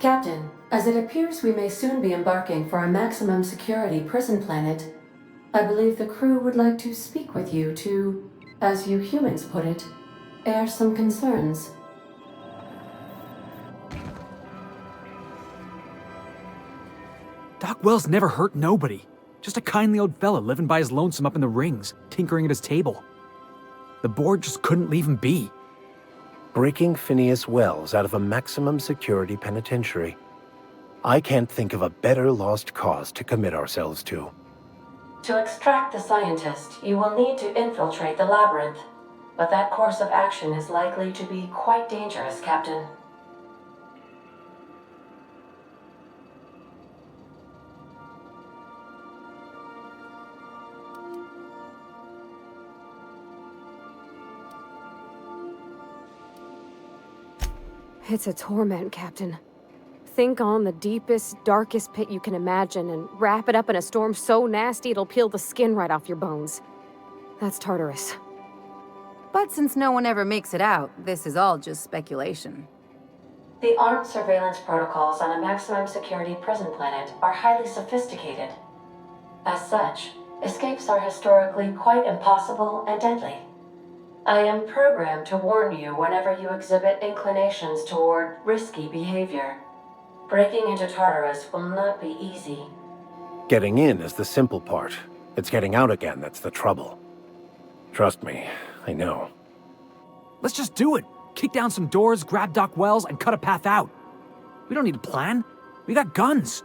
Captain, as it appears we may soon be embarking for a maximum security prison planet, I believe the crew would like to speak with you to, as you humans put it, air some concerns. Doc Wells never hurt nobody. Just a kindly old fella living by his lonesome up in the rings, tinkering at his table. The board just couldn't leave him be. Breaking Phineas Wells out of a maximum security penitentiary. I can't think of a better lost cause to commit ourselves to. To extract the scientist, you will need to infiltrate the labyrinth. But that course of action is likely to be quite dangerous, Captain. It's a torment, Captain. Think on the deepest, darkest pit you can imagine and wrap it up in a storm so nasty it'll peel the skin right off your bones. That's Tartarus. But since no one ever makes it out, this is all just speculation. The armed surveillance protocols on a maximum security prison planet are highly sophisticated. As such, escapes are historically quite impossible and deadly. I am programmed to warn you whenever you exhibit inclinations toward risky behavior. Breaking into Tartarus will not be easy. Getting in is the simple part. It's getting out again that's the trouble. Trust me, I know. Let's just do it. Kick down some doors, grab Doc Wells, and cut a path out. We don't need a plan. We got guns.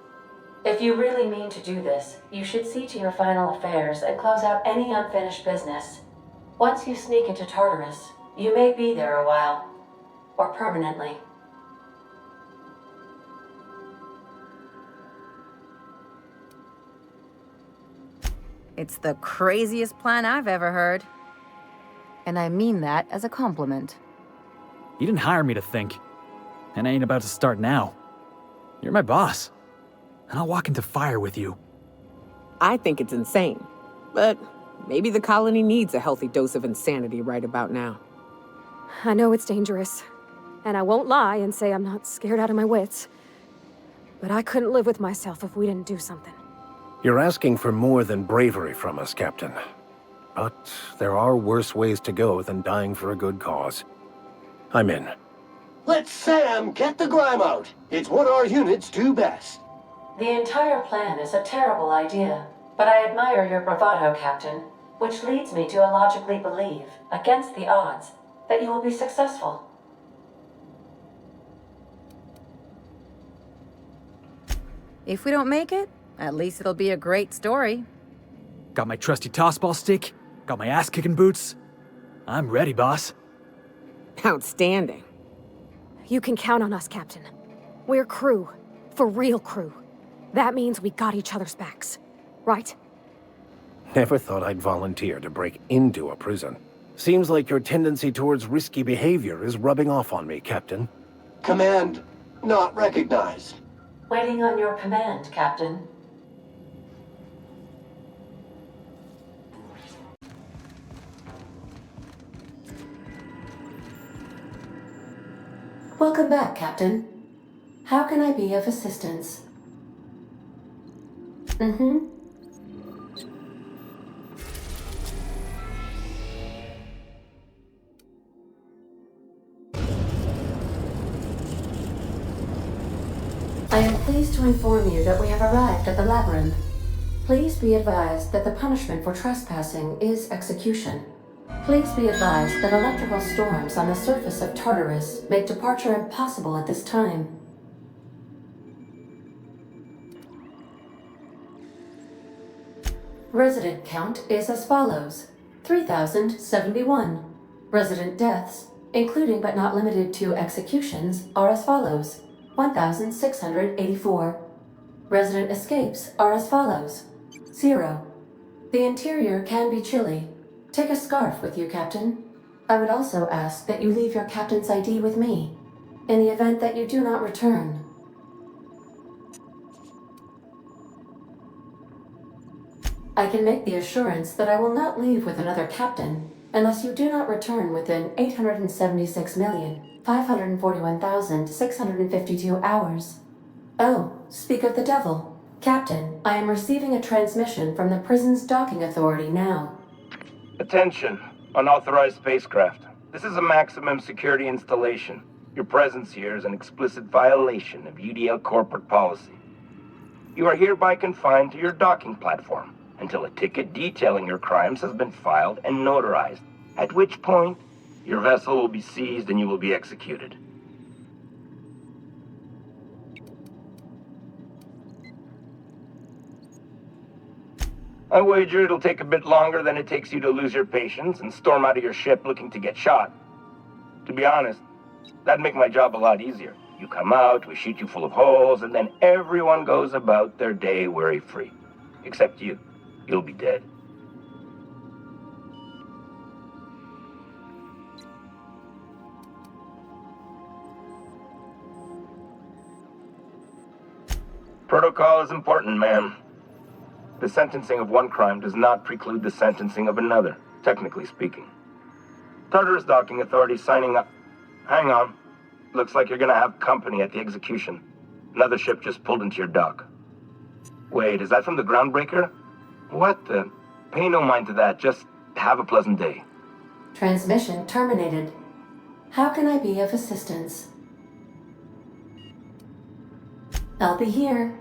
If you really mean to do this, you should see to your final affairs and close out any unfinished business. Once you sneak into Tartarus, you may be there a while. Or permanently. It's the craziest plan I've ever heard. And I mean that as a compliment. You didn't hire me to think. And I ain't about to start now. You're my boss. And I'll walk into fire with you. I think it's insane. But maybe the colony needs a healthy dose of insanity right about now. I know it's dangerous. And I won't lie and say I'm not scared out of my wits. But I couldn't live with myself if we didn't do something. You're asking for more than bravery from us, Captain. But there are worse ways to go than dying for a good cause. I'm in. Let Sam get the grime out. It's what our units do best. The entire plan is a terrible idea, but I admire your bravado, Captain, which leads me to illogically believe, against the odds, that you will be successful. If we don't make it, at least it'll be a great story. Got my trusty tossball stick. Got my ass-kicking boots. I'm ready, boss. Outstanding. You can count on us, Captain. We're crew. For real crew. That means we got each other's backs. Right? Never thought I'd volunteer to break into a prison. Seems like your tendency towards risky behavior is rubbing off on me, Captain. Command not recognized. Waiting on your command, Captain. Welcome back, Captain. How can I be of assistance? I am pleased to inform you that we have arrived at the labyrinth. Please be advised that the punishment for trespassing is execution. Please be advised that electrical storms on the surface of Tartarus make departure impossible at this time. Resident count is as follows: 3,071. Resident deaths, including but not limited to executions, are as follows: 1,684. Resident escapes are as follows: 0. The interior can be chilly. Take a scarf with you, Captain. I would also ask that you leave your captain's ID with me, in the event that you do not return. I can make the assurance that I will not leave with another captain unless you do not return within 876,541,652 hours Oh, speak of the devil. Captain, I am receiving a transmission from the prison's docking authority now. Attention, unauthorized spacecraft. This is a maximum security installation. Your presence here is an explicit violation of UDL corporate policy. You are hereby confined to your docking platform until a ticket detailing your crimes has been filed and notarized, at which point your vessel will be seized and you will be executed. I wager it'll take a bit longer than it takes you to lose your patience and storm out of your ship looking to get shot. To be honest, that'd make my job a lot easier. You come out, we shoot you full of holes, and then everyone goes about their day worry-free. Except you. You'll be dead. Protocol is important, ma'am. The sentencing of one crime does not preclude the sentencing of another, technically speaking. Tartarus Docking Authority signing up. Hang on. Looks like you're gonna have company at the execution. Another ship just pulled into your dock. Wait, is that from the groundbreaker? What the? Pay no mind to that, just have a pleasant day. Transmission terminated. How can I be of assistance? I'll be here.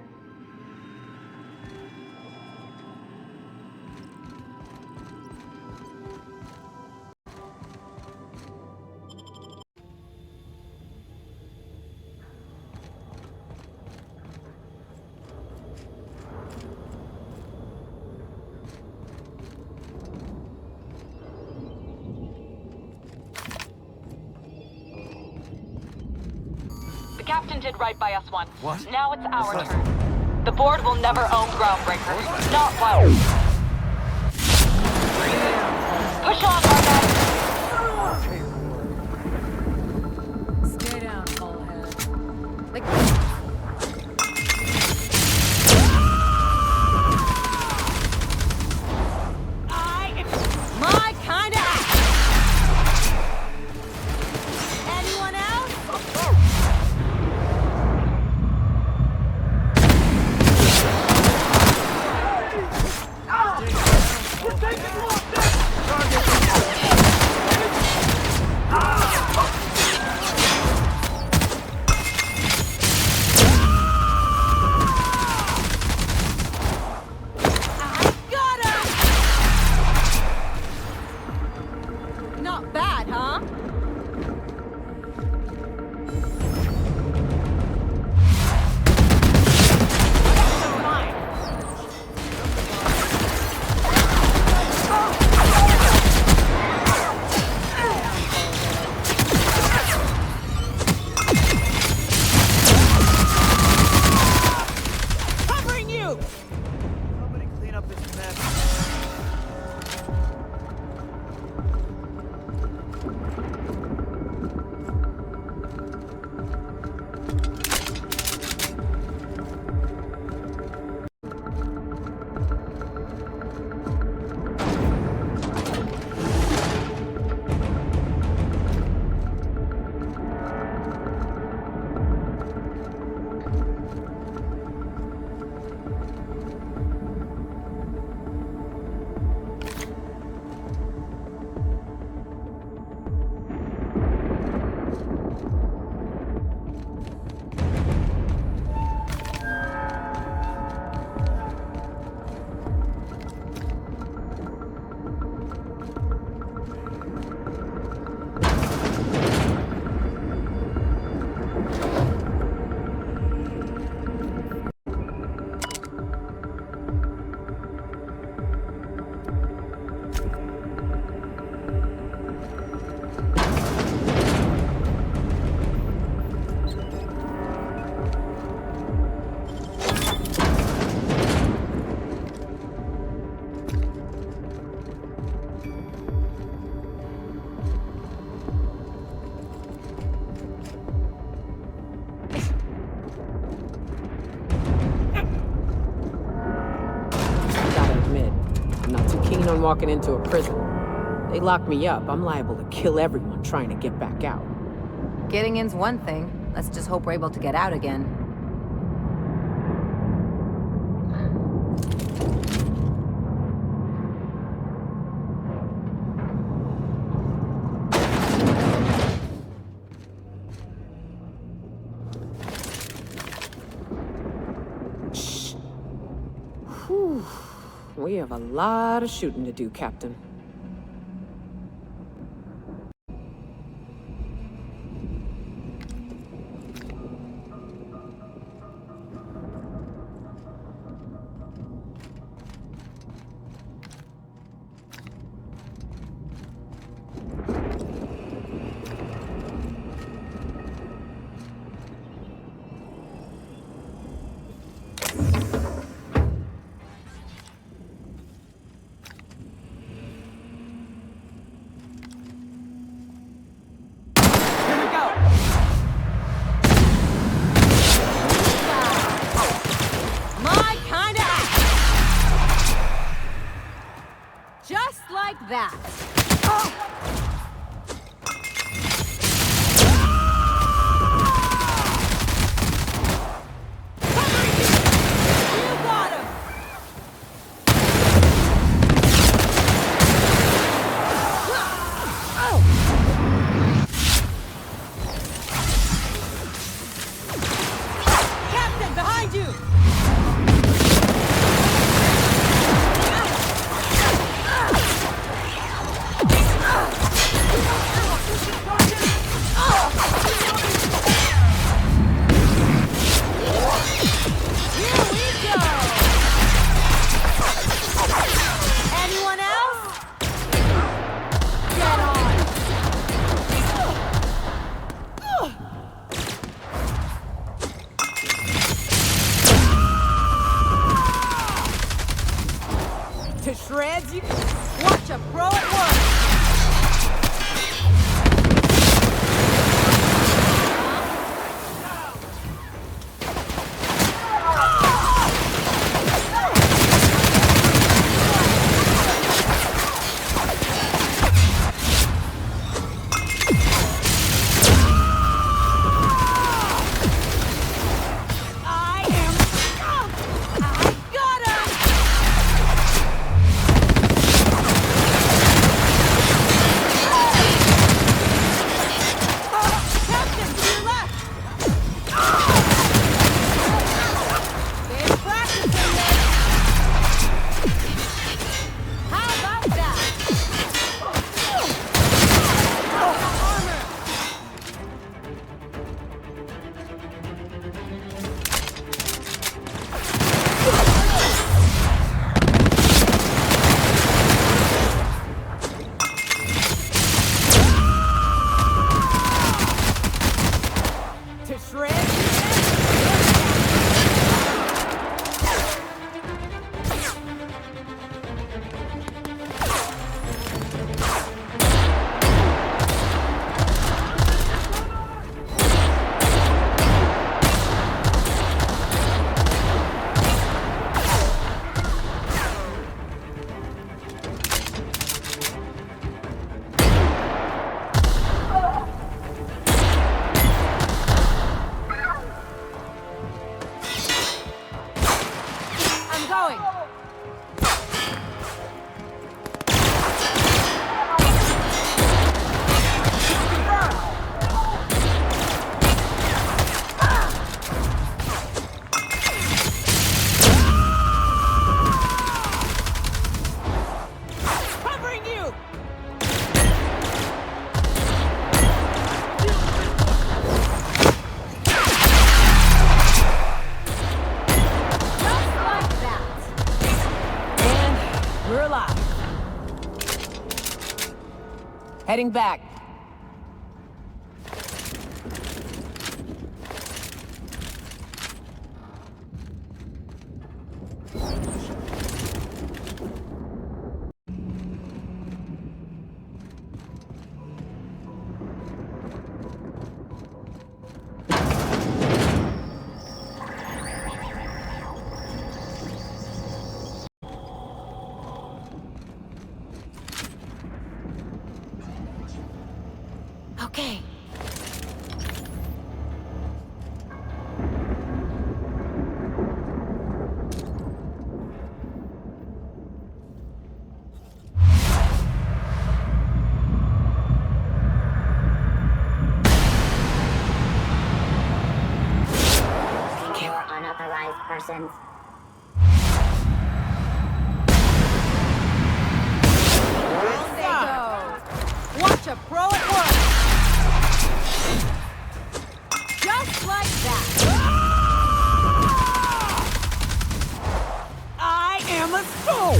The captain did right by us once. What? Now it's our turn. The board will never own groundbreakers. Not while... Push on, Margaret! Stay down, Bullhead. Like... My kind of act! Anyone else? Not bad, huh? Covering you! Somebody clean up this mess. I'm walking into a prison. They lock me up, I'm liable to kill everyone trying to get back out. Getting in's one thing. Let's just hope we're able to get out again. We have a lot of shooting to do, Captain. My kind of act. Just like that. You got him. Captain, behind you. Here we go! Anyone else? Get on! To shreds, you watch a pro at work! Heading back. Okay. Secure unauthorized persons. Down they go. Watch a pro at work. Just like that. I am a soul!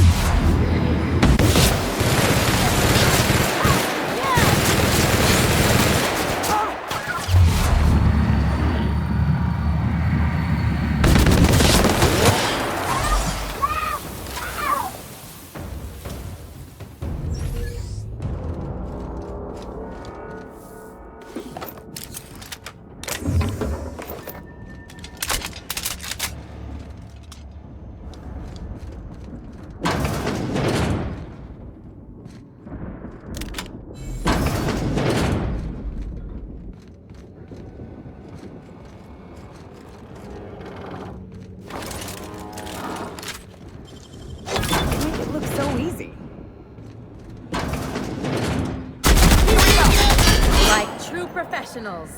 Professionals.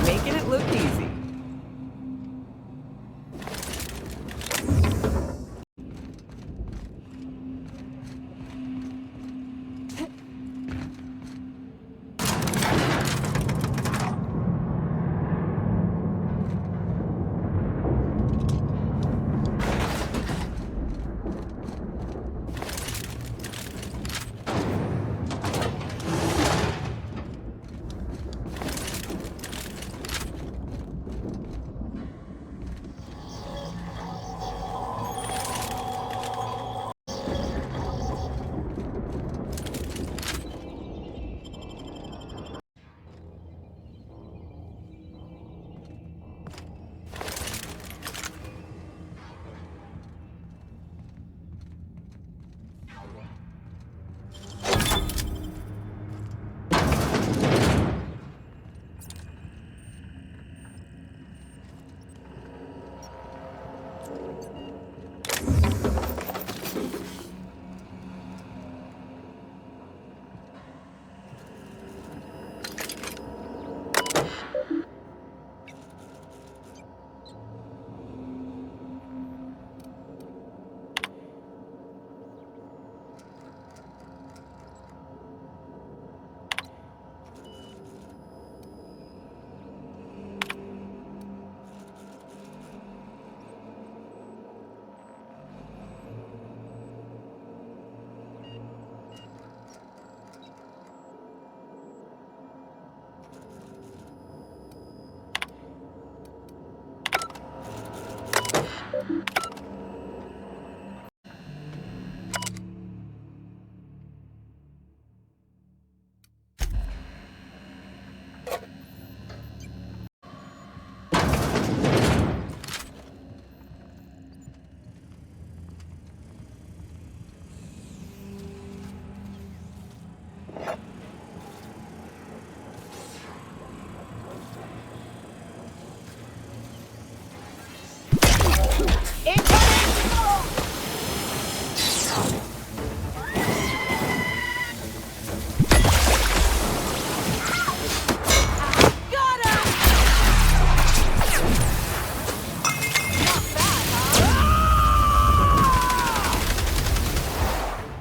Making it look easy.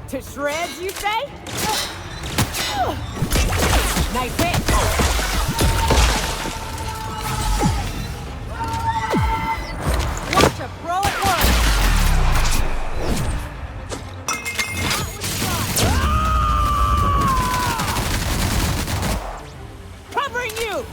To shreds, you say? Nice hit. Watch a pro at work. Covering you!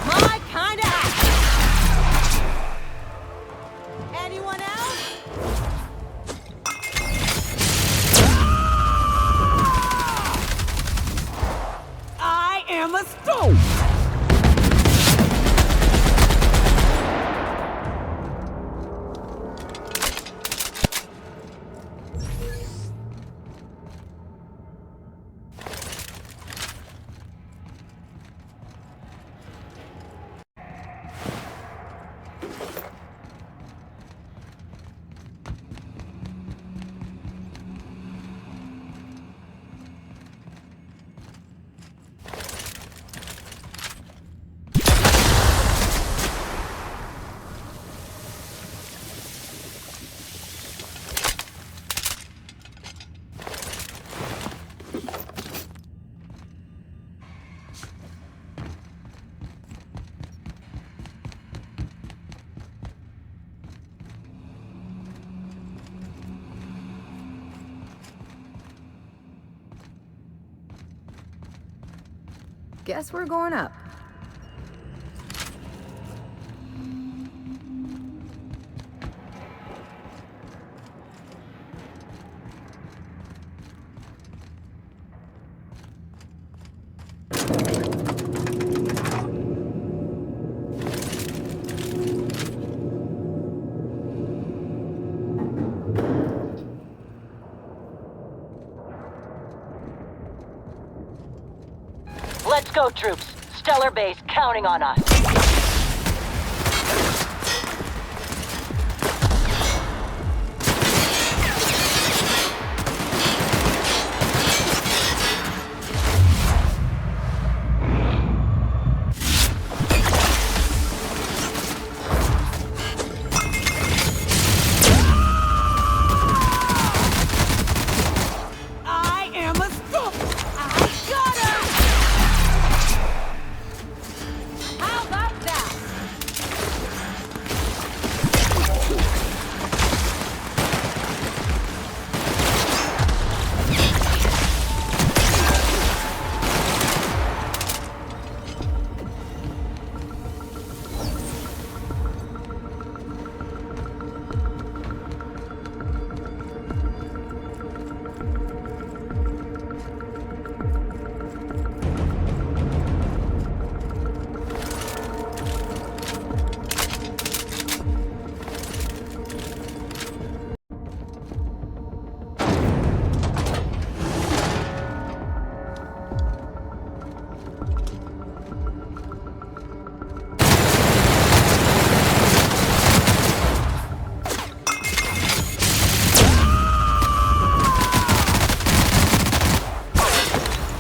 My kind of action. Guess we're going up. Let's go, troops. Stellar Base counting on us. I am a scoop! I got her! How about that?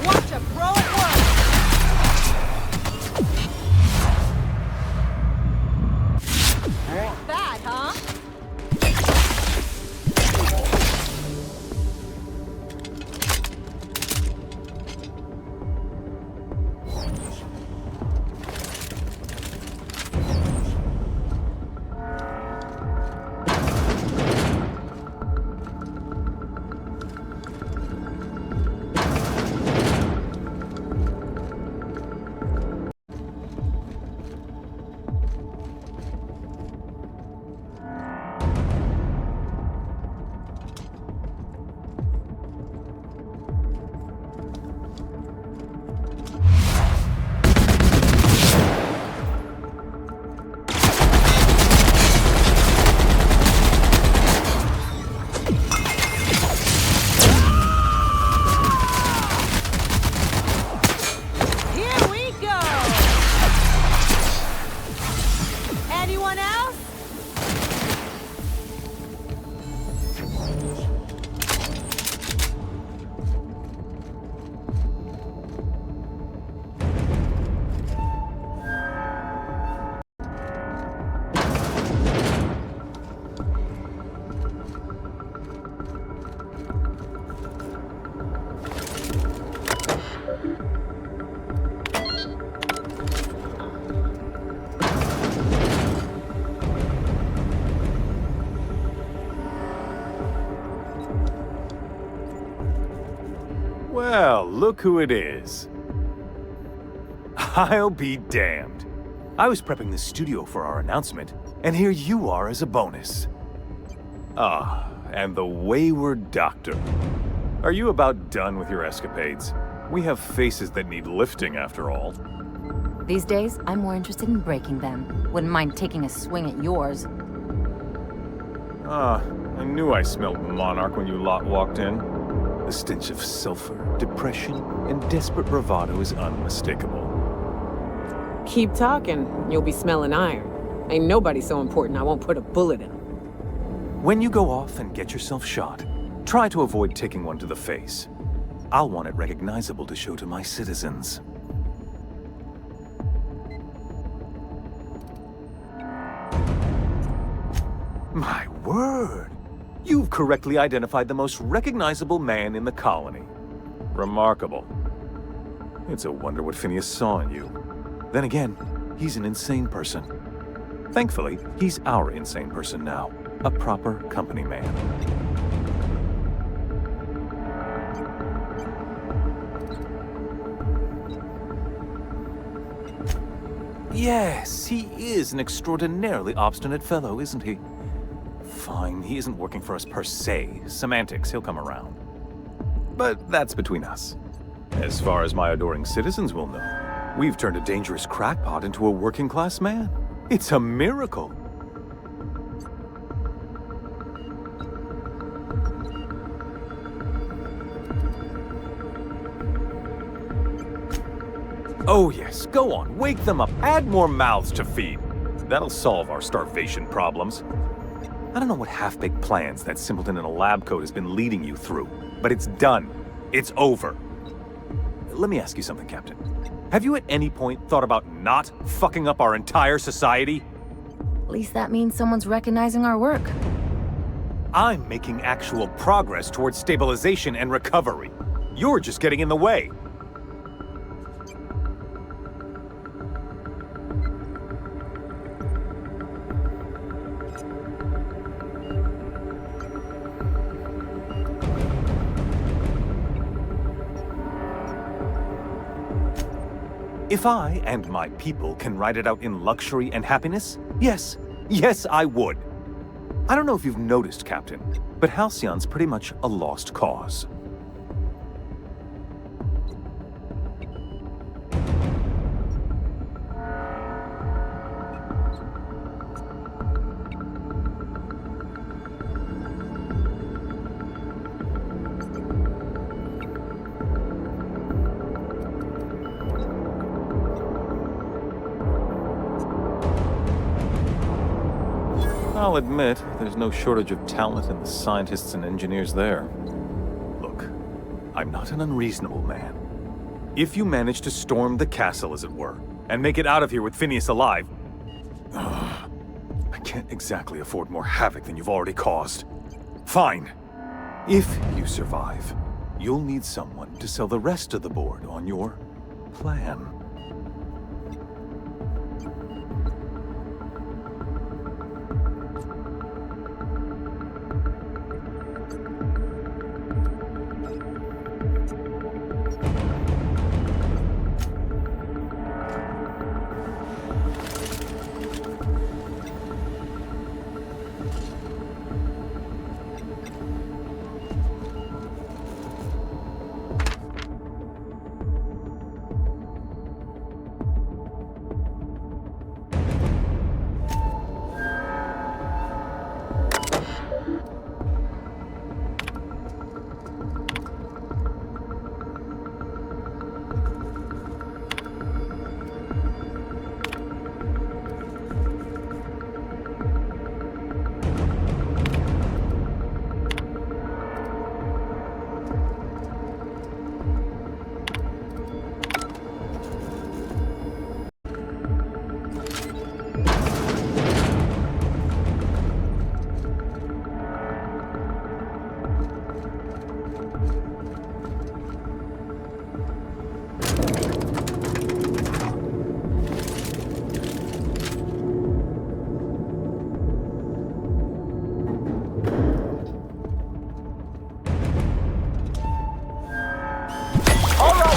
Watch a pro at work! Bad, huh? Here we go! Anyone else? Well, look who it is. I'll be damned. I was prepping the studio for our announcement, and here you are as a bonus. Ah, and the wayward doctor. Are you about done with your escapades? We have faces that need lifting, after all. These days, I'm more interested in breaking them. Wouldn't mind taking a swing at yours. Ah, I knew I smelled Monarch when you lot walked in. The stench of sulfur, depression, and desperate bravado is unmistakable. Keep talking, you'll be smelling iron. Ain't nobody so important I won't put a bullet in him. When you go off and get yourself shot, try to avoid taking one to the face. I'll want it recognizable to show to my citizens. My word! You've correctly identified the most recognizable man in the colony. Remarkable. It's a wonder what Phineas saw in you. Then again, he's an insane person. Thankfully, he's our insane person now. A proper company man. Yes, he is an extraordinarily obstinate fellow, isn't he? Fine, he isn't working for us per se. Semantics, he'll come around. But that's between us. As far as my adoring citizens will know, we've turned a dangerous crackpot into a working-class man. It's a miracle. Oh yes, go on, wake them up, add more mouths to feed. That'll solve our starvation problems. I don't know what half-baked plans that simpleton in a lab coat has been leading you through, but it's done. It's over. Let me ask you something, Captain. Have you at any point thought about not fucking up our entire society? At least that means someone's recognizing our work. I'm making actual progress towards stabilization and recovery. You're just getting in the way. If I and my people can ride it out in luxury and happiness, yes, I would. I don't know if you've noticed, Captain, but Halcyon's pretty much a lost cause. I'll admit, there's no shortage of talent in the scientists and engineers there. Look, I'm not an unreasonable man. If you manage to storm the castle, as it were, and make it out of here with Phineas alive, I can't exactly afford more havoc than you've already caused. Fine. If you survive, you'll need someone to sell the rest of the board on your plan.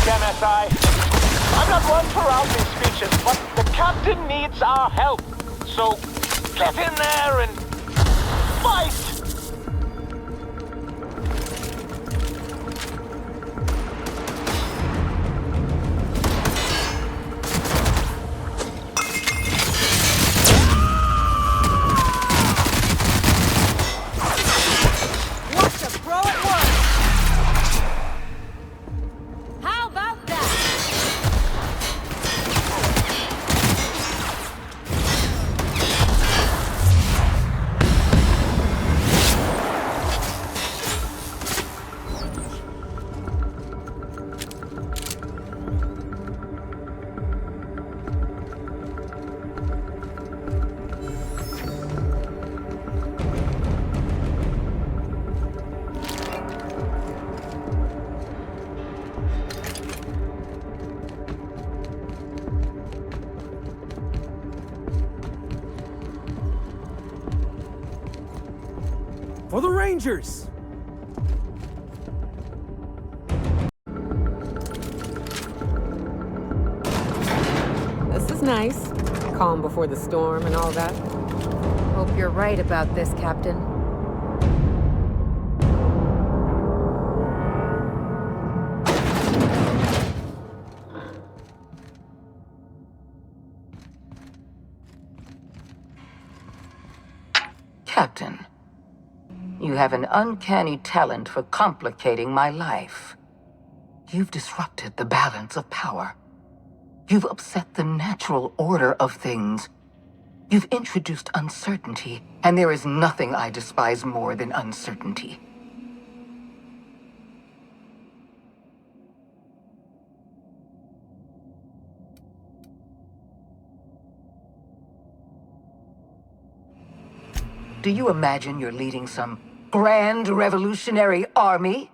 MSI. I'm not one for rousing speeches, but the captain needs our help. So, get in there and fight! For the Rangers! This is nice. Calm before the storm and all that. Hope you're right about this, Captain. Captain, you have an uncanny talent for complicating my life. You've disrupted the balance of power. You've upset the natural order of things. You've introduced uncertainty, and there is nothing I despise more than uncertainty. Do you imagine you're leading some grand revolutionary army?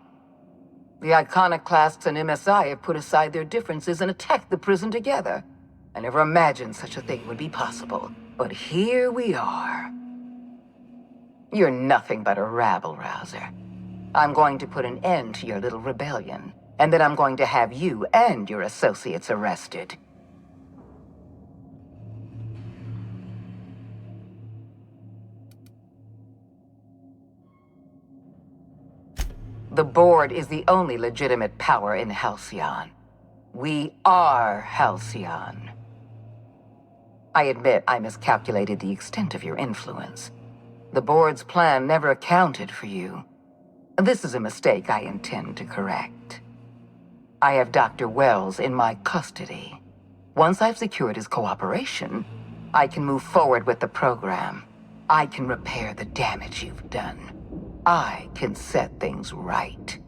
The iconoclasts and MSI have put aside their differences and attacked the prison together. I never imagined such a thing would be possible, but here we are. You're nothing but a rabble-rouser. I'm going to put an end to your little rebellion, and then I'm going to have you and your associates arrested. The board is the only legitimate power in Halcyon. We are Halcyon. I admit I miscalculated the extent of your influence. The board's plan never accounted for you. This is a mistake I intend to correct. I have Dr. Wells in my custody. Once I've secured his cooperation, I can move forward with the program. I can repair the damage you've done. I can set things right.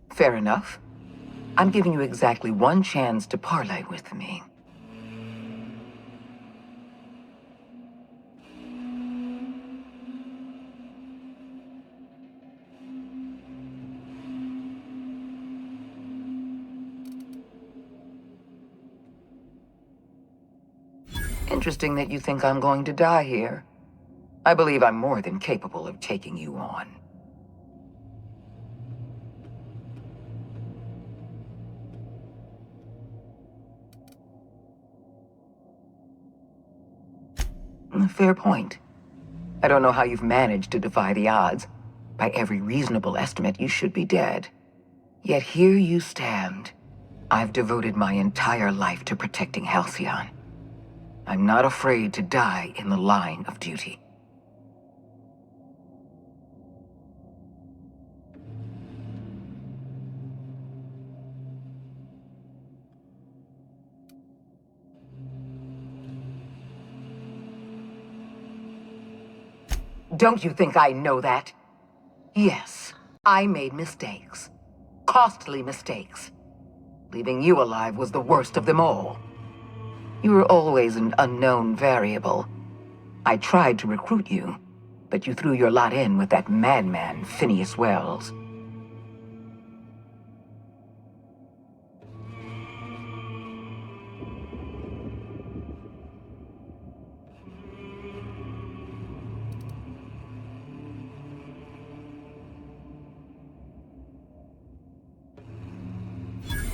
Fair enough. I'm giving you exactly one chance to parley with me. Interesting that you think I'm going to die here. I believe I'm more than capable of taking you on. Fair point. I don't know how you've managed to defy the odds. By every reasonable estimate, you should be dead. Yet here you stand. I've devoted my entire life to protecting Halcyon. I'm not afraid to die in the line of duty. Don't you think I know that? Yes, I made mistakes. Costly mistakes. Leaving you alive was the worst of them all. You were always an unknown variable. I tried to recruit you, but you threw your lot in with that madman, Phineas Wells.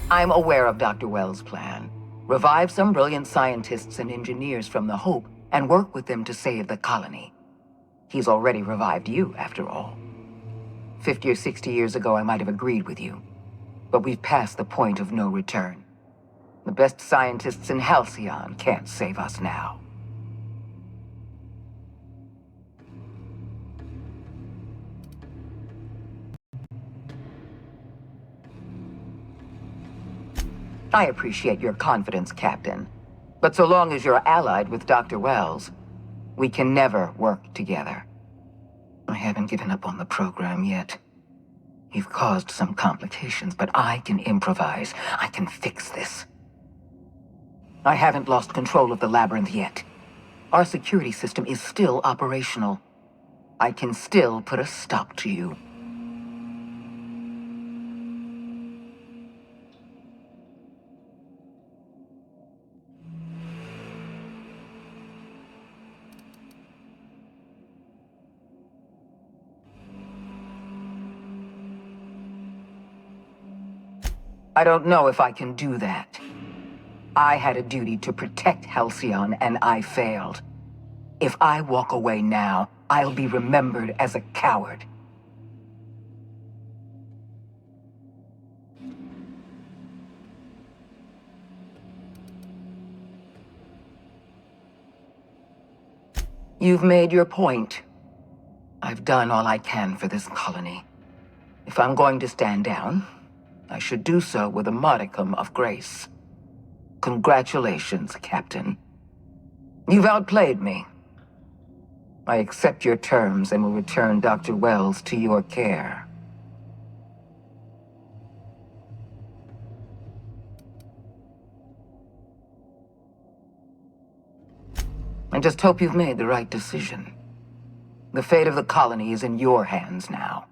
I'm aware of Dr. Wells' plan. Revive some brilliant scientists and engineers from the Hope and work with them to save the colony. He's already revived you, after all. 50 or 60 years ago, I might have agreed with you. But we've passed the point of no return. The best scientists in Halcyon can't save us now. I appreciate your confidence, Captain. But so long as you're allied with Dr. Wells, we can never work together. I haven't given up on the program yet. You've caused some complications, but I can improvise. I can fix this. I haven't lost control of the labyrinth yet. Our security system is still operational. I can still put a stop to you. I don't know if I can do that. I had a duty to protect Halcyon, and I failed. If I walk away now, I'll be remembered as a coward. You've made your point. I've done all I can for this colony. If I'm going to stand down, I should do so with a modicum of grace. Congratulations, Captain. You've outplayed me. I accept your terms and will return Dr. Wells to your care. I just hope you've made the right decision. The fate of the colony is in your hands now.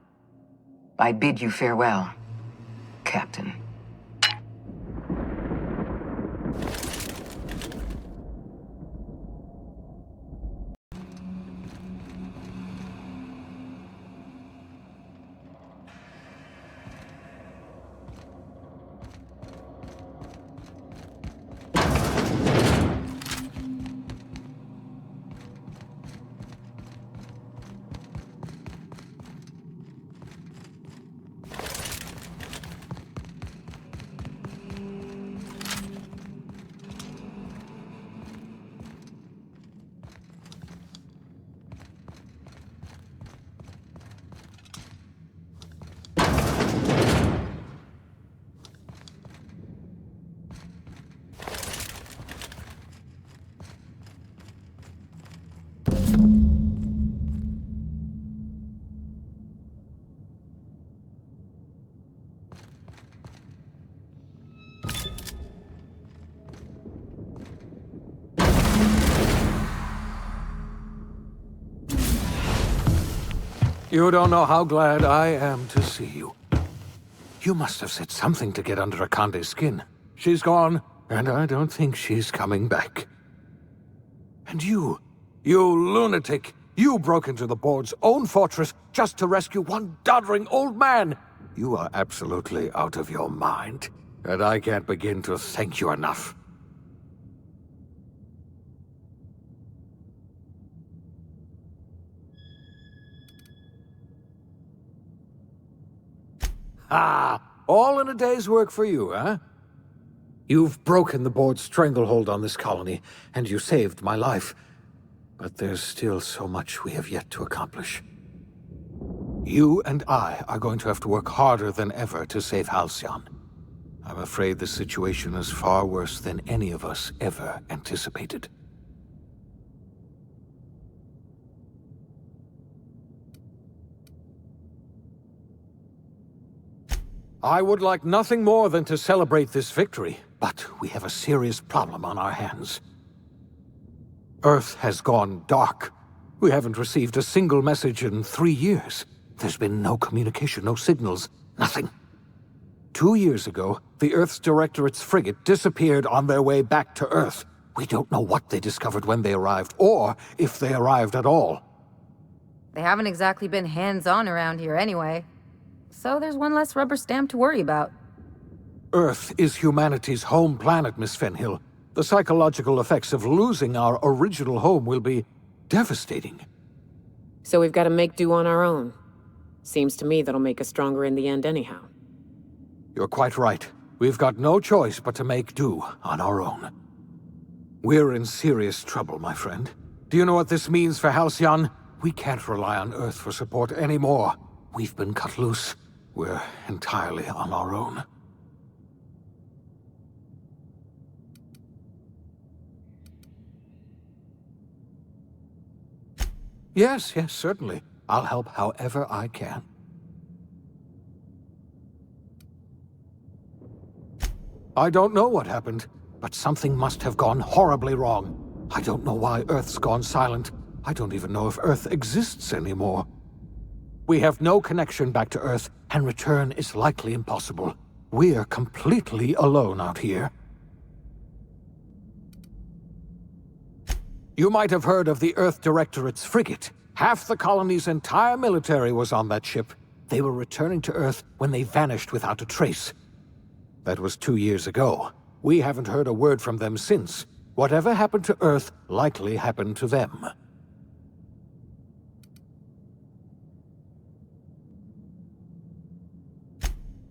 I bid you farewell, Captain. You don't know how glad I am to see you. You must have said something to get under Akande's skin. She's gone, and I don't think she's coming back. And you lunatic, you broke into the board's own fortress just to rescue one doddering old man. You are absolutely out of your mind, and I can't begin to thank you enough. Ah, all in a day's work for you, huh? You've broken the board's stranglehold on this colony, and you saved my life. But there's still so much we have yet to accomplish. You and I are going to have to work harder than ever to save Halcyon. I'm afraid the situation is far worse than any of us ever anticipated. I would like nothing more than to celebrate this victory, but we have a serious problem on our hands. Earth has gone dark. We haven't received a single message in 3 years. There's been no communication, no signals, nothing. 2 years ago, the Earth's Directorate's frigate disappeared on their way back to Earth. We don't know what they discovered when they arrived, or if they arrived at all. They haven't exactly been hands-on around here anyway. So there's one less rubber stamp to worry about. Earth is humanity's home planet, Miss Fenhill. The psychological effects of losing our original home will be devastating. So we've got to make do on our own. Seems to me that'll make us stronger in the end anyhow. You're quite right. We've got no choice but to make do on our own. We're in serious trouble, my friend. Do you know what this means for Halcyon? We can't rely on Earth for support anymore. We've been cut loose. We're entirely on our own. Yes, certainly. I'll help however I can. I don't know what happened, but something must have gone horribly wrong. I don't know why Earth's gone silent. I don't even know if Earth exists anymore. We have no connection back to Earth, and return is likely impossible. We're completely alone out here. You might have heard of the Earth Directorate's frigate. Half the colony's entire military was on that ship. They were returning to Earth when they vanished without a trace. That was 2 years ago. We haven't heard a word from them since. Whatever happened to Earth likely happened to them.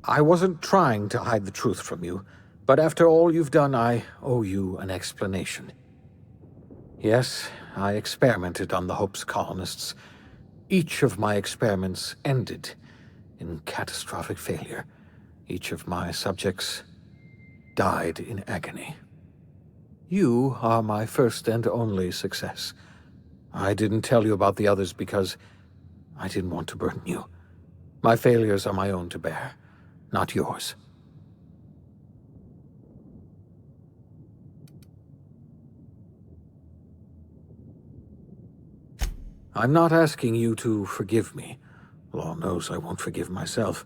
I wasn't trying to hide the truth from you, but after all you've done, I owe you an explanation. Yes, I experimented on the Hope's colonists. Each of my experiments ended in catastrophic failure. Each of my subjects died in agony. You are my first and only success. I didn't tell you about the others because I didn't want to burden you. My failures are my own to bear, not yours. I'm not asking you to forgive me. Law knows I won't forgive myself,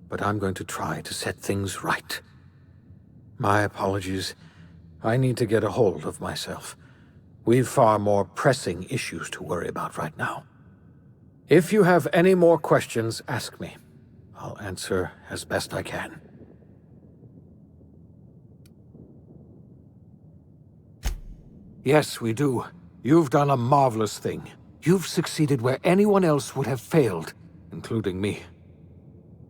but I'm going to try to set things right. My apologies. I need to get a hold of myself. We've far more pressing issues to worry about right now. If you have any more questions, ask me. I'll answer as best I can. Yes, we do. You've done a marvelous thing. You've succeeded where anyone else would have failed, including me.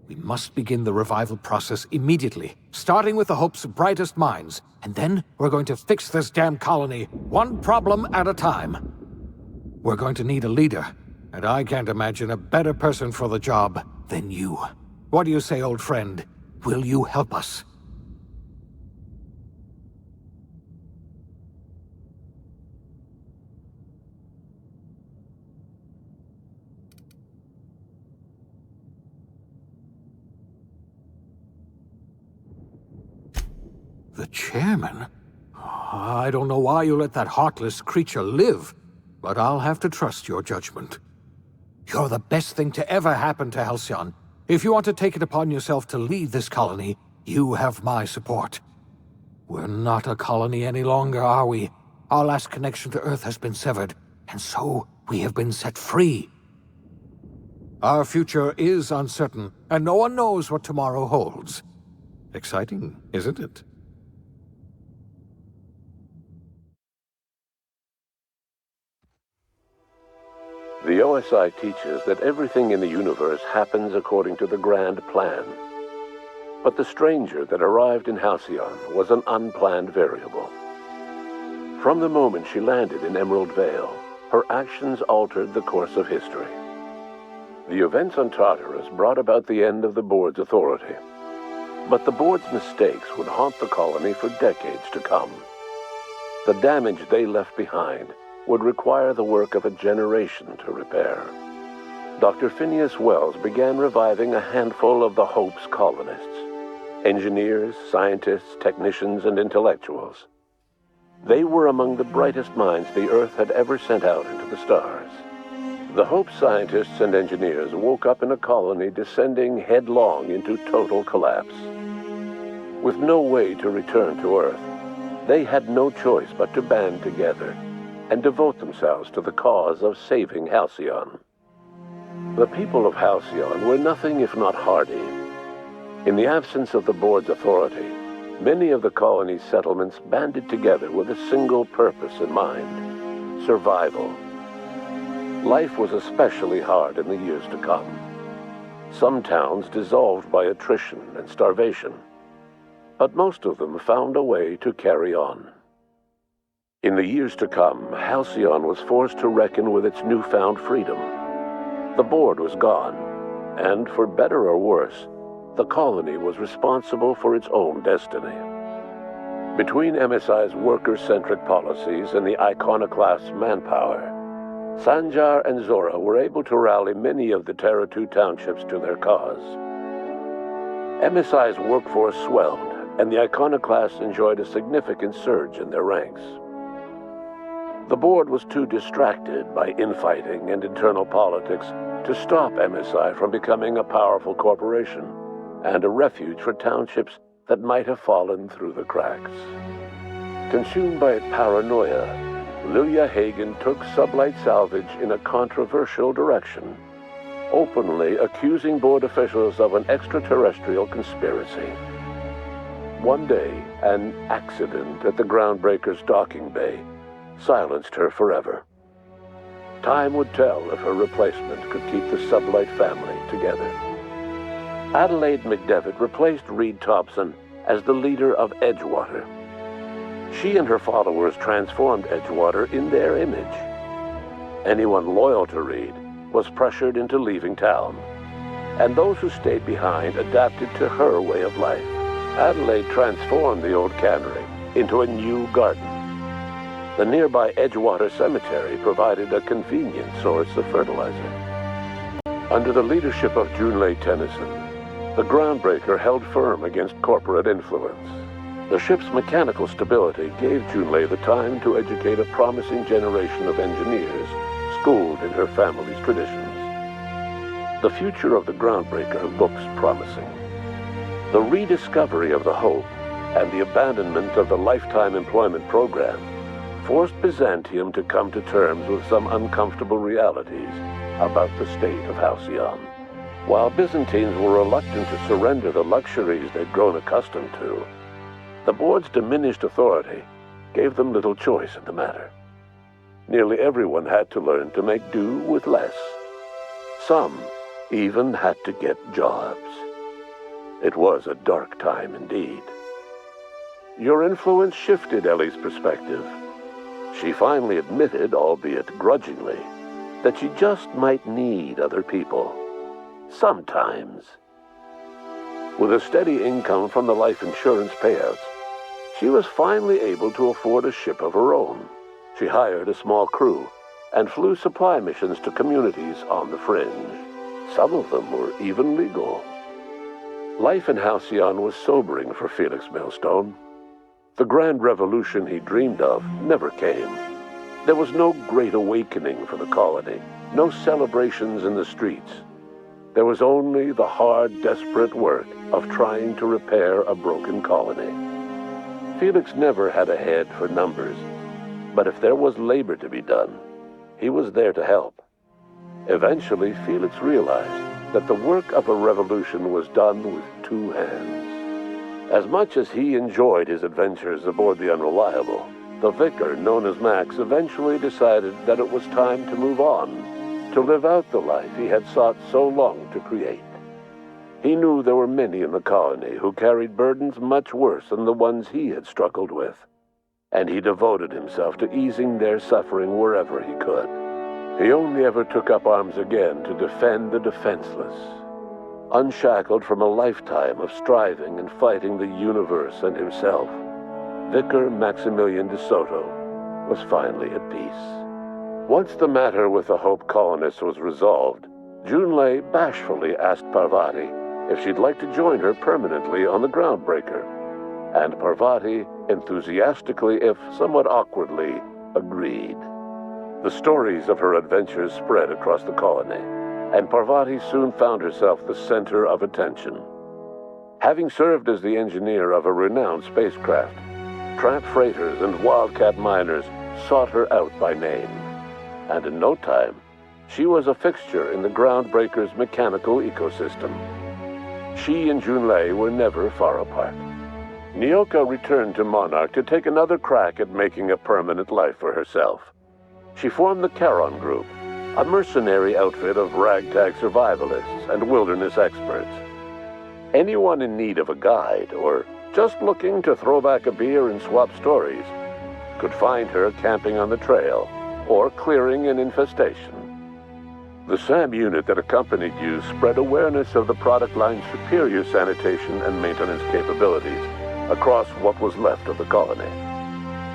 We must begin the revival process immediately, starting with the Hope's brightest minds, and then we're going to fix this damn colony, one problem at a time. We're going to need a leader, and I can't imagine a better person for the job than you. What do you say, old friend? Will you help us? The chairman? I don't know why you let that heartless creature live, but I'll have to trust your judgment. You're the best thing to ever happen to Halcyon. If you want to take it upon yourself to lead this colony, you have my support. We're not a colony any longer, are we? Our last connection to Earth has been severed, and so we have been set free. Our future is uncertain, and no one knows what tomorrow holds. Exciting, isn't it? The OSI teaches that everything in the universe happens according to the grand plan. But the stranger that arrived in Halcyon was an unplanned variable. From the moment she landed in Emerald Vale, her actions altered the course of history. The events on Tartarus brought about the end of the board's authority. But the board's mistakes would haunt the colony for decades to come. The damage they left behind would require the work of a generation to repair. Dr. Phineas Wells began reviving a handful of the Hope's colonists. Engineers, scientists, technicians, and intellectuals. They were among the brightest minds the Earth had ever sent out into the stars. The Hope scientists and engineers woke up in a colony descending headlong into total collapse. With no way to return to Earth, they had no choice but to band together and devote themselves to the cause of saving Halcyon. The people of Halcyon were nothing if not hardy. In the absence of the board's authority, many of the colony's settlements banded together with a single purpose in mind: survival. Life was especially hard in the years to come. Some towns dissolved by attrition and starvation, but most of them found a way to carry on. In the years to come, Halcyon was forced to reckon with its newfound freedom. The board was gone, and for better or worse, the colony was responsible for its own destiny. Between MSI's worker-centric policies and the iconoclast's manpower, Sanjar and Zora were able to rally many of the Terra 2 townships to their cause. MSI's workforce swelled, and the iconoclasts enjoyed a significant surge in their ranks. The board was too distracted by infighting and internal politics to stop MSI from becoming a powerful corporation and a refuge for townships that might have fallen through the cracks. Consumed by paranoia, Lilia Hagen took Sublight Salvage in a controversial direction, openly accusing board officials of an extraterrestrial conspiracy. one day, an accident at the Groundbreaker's docking bay silenced her forever. Time would tell if her replacement could keep the Sublight family together. Adelaide McDevitt replaced Reed Thompson as the leader of Edgewater. She and her followers transformed Edgewater in their image. Anyone loyal to Reed was pressured into leaving town, and those who stayed behind adapted to her way of life. Adelaide transformed the old cannery into a new garden. The nearby Edgewater Cemetery provided a convenient source of fertilizer. Under the leadership of Junlei Tennyson, the Groundbreaker held firm against corporate influence. The ship's mechanical stability gave Junlei the time to educate a promising generation of engineers schooled in her family's traditions. The future of the Groundbreaker looks promising. The rediscovery of the Hope and the abandonment of the Lifetime Employment Program forced Byzantium to come to terms with some uncomfortable realities about the state of Halcyon. While Byzantines were reluctant to surrender the luxuries they'd grown accustomed to, the board's diminished authority gave them little choice in the matter. Nearly everyone had to learn to make do with less. Some even had to get jobs. It was a dark time indeed. Your influence shifted Ellie's perspective. She finally admitted, albeit grudgingly, that she just might need other people. Sometimes. With a steady income from the life insurance payouts, she was finally able to afford a ship of her own. She hired a small crew and flew supply missions to communities on the fringe. Some of them were even legal. Life in Halcyon was sobering for Felix Millstone. The grand revolution he dreamed of never came. There was no great awakening for the colony, no celebrations in the streets. There was only the hard, desperate work of trying to repair a broken colony. Felix never had a head for numbers, but if there was labor to be done, he was there to help. Eventually, Felix realized that the work of a revolution was done with two hands. As much as he enjoyed his adventures aboard the Unreliable, the vicar, known as Max, eventually decided that it was time to move on, to live out the life he had sought so long to create. He knew there were many in the colony who carried burdens much worse than the ones he had struggled with, and he devoted himself to easing their suffering wherever he could. He only ever took up arms again to defend the defenseless. Unshackled from a lifetime of striving and fighting the universe and himself, Vicar Maximilian de Soto was finally at peace. Once the matter with the Hope colonists was resolved, Junlei bashfully asked Parvati if she'd like to join her permanently on the Groundbreaker, and Parvati enthusiastically, if somewhat awkwardly, agreed. The stories of her adventures spread across the colony, and Parvati soon found herself the center of attention. Having served as the engineer of a renowned spacecraft, tramp freighters and wildcat miners sought her out by name, and in no time, she was a fixture in the Groundbreaker's mechanical ecosystem. She and Junlei were never far apart. Nyoka returned to Monarch to take another crack at making a permanent life for herself. She formed the Charon Group, a mercenary outfit of ragtag survivalists and wilderness experts. Anyone in need of a guide, or just looking to throw back a beer and swap stories, could find her camping on the trail or clearing an infestation. The SAM unit that accompanied you spread awareness of the product line's superior sanitation and maintenance capabilities across what was left of the colony.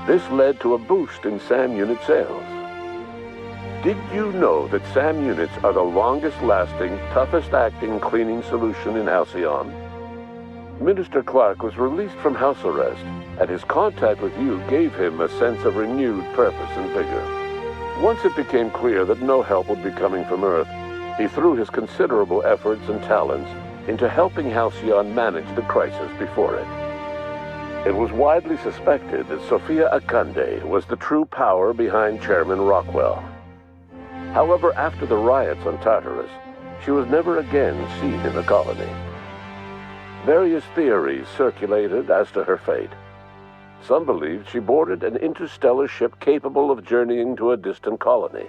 This led to a boost in SAM unit sales. Did you know that SAM units are the longest-lasting, toughest-acting cleaning solution in Halcyon? Minister Clark was released from house arrest, and his contact with you gave him a sense of renewed purpose and vigor. Once it became clear that no help would be coming from Earth, he threw his considerable efforts and talents into helping Halcyon manage the crisis before it. It was widely suspected that Sophia Akande was the true power behind Chairman Rockwell. However, after the riots on Tartarus, she was never again seen in the colony. Various theories circulated as to her fate. Some believed she boarded an interstellar ship capable of journeying to a distant colony.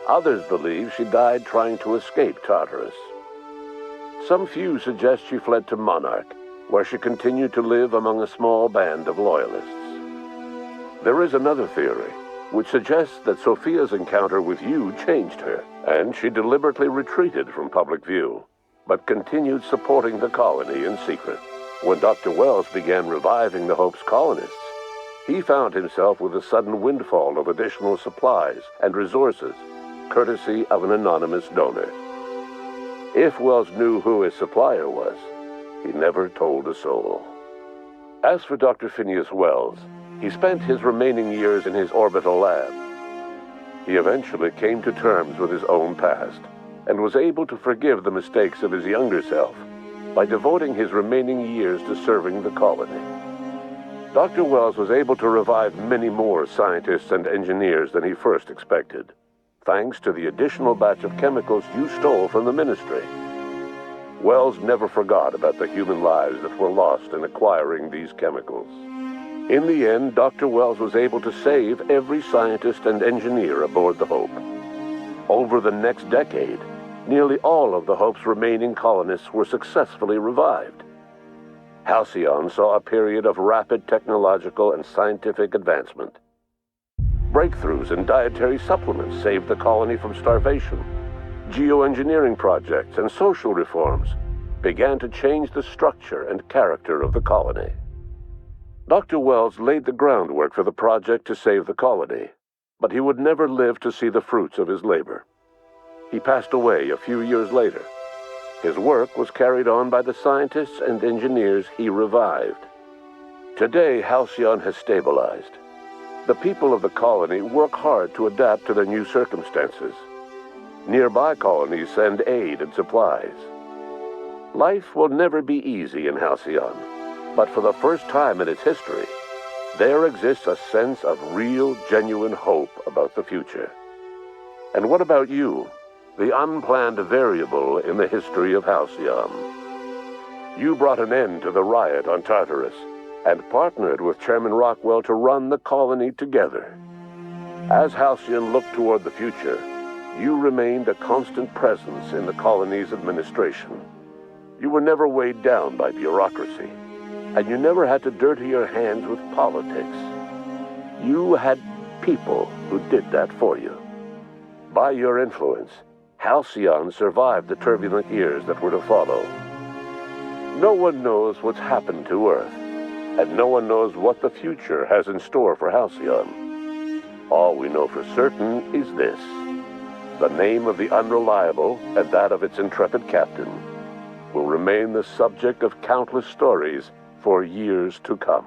Others believe she died trying to escape Tartarus. Some few suggest she fled to Monarch, where she continued to live among a small band of loyalists. There is another theory, which suggests that Sophia's encounter with you changed her, and she deliberately retreated from public view, but continued supporting the colony in secret. When Dr. Wells began reviving the Hope's colonists, he found himself with a sudden windfall of additional supplies and resources, courtesy of an anonymous donor. If Wells knew who his supplier was, he never told a soul. As for Dr. Phineas Wells, he spent his remaining years in his orbital lab. He eventually came to terms with his own past and was able to forgive the mistakes of his younger self by devoting his remaining years to serving the colony. Dr. Wells was able to revive many more scientists and engineers than he first expected, thanks to the additional batch of chemicals you stole from the Ministry. Wells never forgot about the human lives that were lost in acquiring these chemicals. In the end, Dr. Wells was able to save every scientist and engineer aboard the Hope. Over the next decade, nearly all of the Hope's remaining colonists were successfully revived. Halcyon saw a period of rapid technological and scientific advancement. Breakthroughs in dietary supplements saved the colony from starvation. Geoengineering projects and social reforms began to change the structure and character of the colony. Dr. Wells laid the groundwork for the project to save the colony, but he would never live to see the fruits of his labor. He passed away a few years later. His work was carried on by the scientists and engineers he revived. Today, Halcyon has stabilized. The people of the colony work hard to adapt to their new circumstances. Nearby colonies send aid and supplies. Life will never be easy in Halcyon, but for the first time in its history, there exists a sense of real, genuine hope about the future. And what about you, the unplanned variable in the history of Halcyon? You brought an end to the riot on Tartarus and partnered with Chairman Rockwell to run the colony together. As Halcyon looked toward the future, you remained a constant presence in the colony's administration. You were never weighed down by bureaucracy, and you never had to dirty your hands with politics. You had people who did that for you. By your influence, Halcyon survived the turbulent years that were to follow. No one knows what's happened to Earth, and no one knows what the future has in store for Halcyon. All we know for certain is this: the name of the Unreliable and that of its intrepid captain will remain the subject of countless stories for years to come.